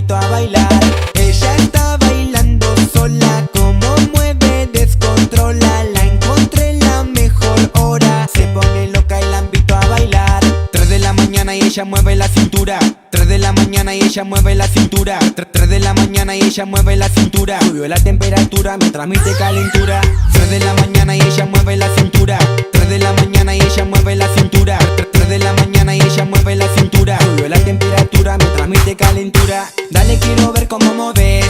invito a bailar. Ella está bailando sola, como mueve, descontrola. La encontré en la mejor hora, se pone loca y la invito a bailar. 3 de la mañana y ella mueve la cintura. 3 de la mañana y ella mueve la cintura. 3 de la mañana y ella mueve la cintura. Subió la temperatura, me transmite calentura. 3 de la mañana y ella mueve la cintura. 3 de la mañana y ella mueve la cintura. 3 de la mañana y ella mueve la cintura. Subió la temperatura, me transmite calentura. Dale, quiero ver cómo moves.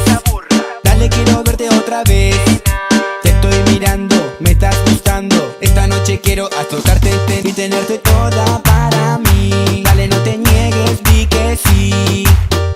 Dale, quiero verte otra vez. Te estoy mirando, me estás gustando. Esta noche quiero azotarte y tenerte toda para mí. Dale, no te niegues, di que sí.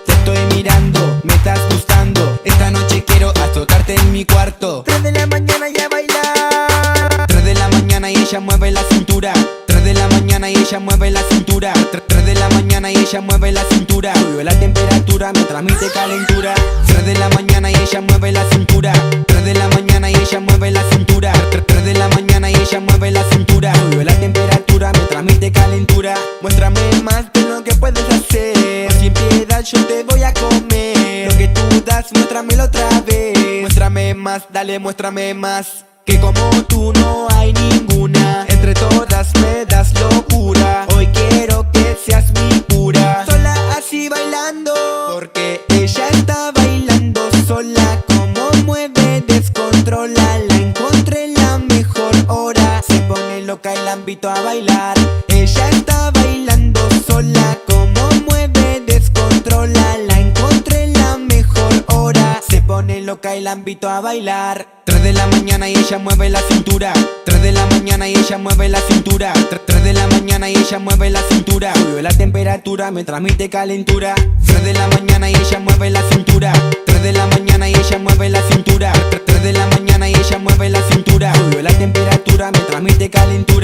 Te estoy mirando, me estás gustando. Esta noche quiero azotarte en mi cuarto. 3 de la mañana y a bailar. 3 de la mañana y ella mueve la cintura. 3 de la mañana y ella mueve la cintura. 3 de la mañana y ella mueve la cintura. Subió la temperatura, me transmite calentura. 3 de la mañana y ella mueve la cintura. 3 de la mañana y ella mueve la cintura. 3 de la mañana y ella mueve la cintura. Subió la temperatura, me transmite calentura. Muéstrame más de lo que puedes hacer. Sin piedad yo te voy a comer. Lo que tú das, muéstramelo otra vez. Muéstrame más, dale, muéstrame más. Que como tú no hay ninguna. Entre todas me das locura. Hoy quiero que seas mi pura. Sola así bailando, porque ella está bailando sola. Como mueve, descontrola. La encontré en la mejor hora, se pone loca y la invito a bailar. Ella está bailando sola. Como mueve, descontrola. La encontré en la mejor hora, se pone loca y la invito a bailar. 3 de la mañana y ella mueve la cintura. 3 de la mañana y ella mueve la cintura. 3 de la mañana y ella mueve la cintura. Subió la temperatura, me transmite calentura. 3 de la mañana y ella mueve la cintura. 3 de la mañana y ella mueve la cintura. 3 de la mañana y ella mueve la cintura. Subió la temperatura, me transmite calentura.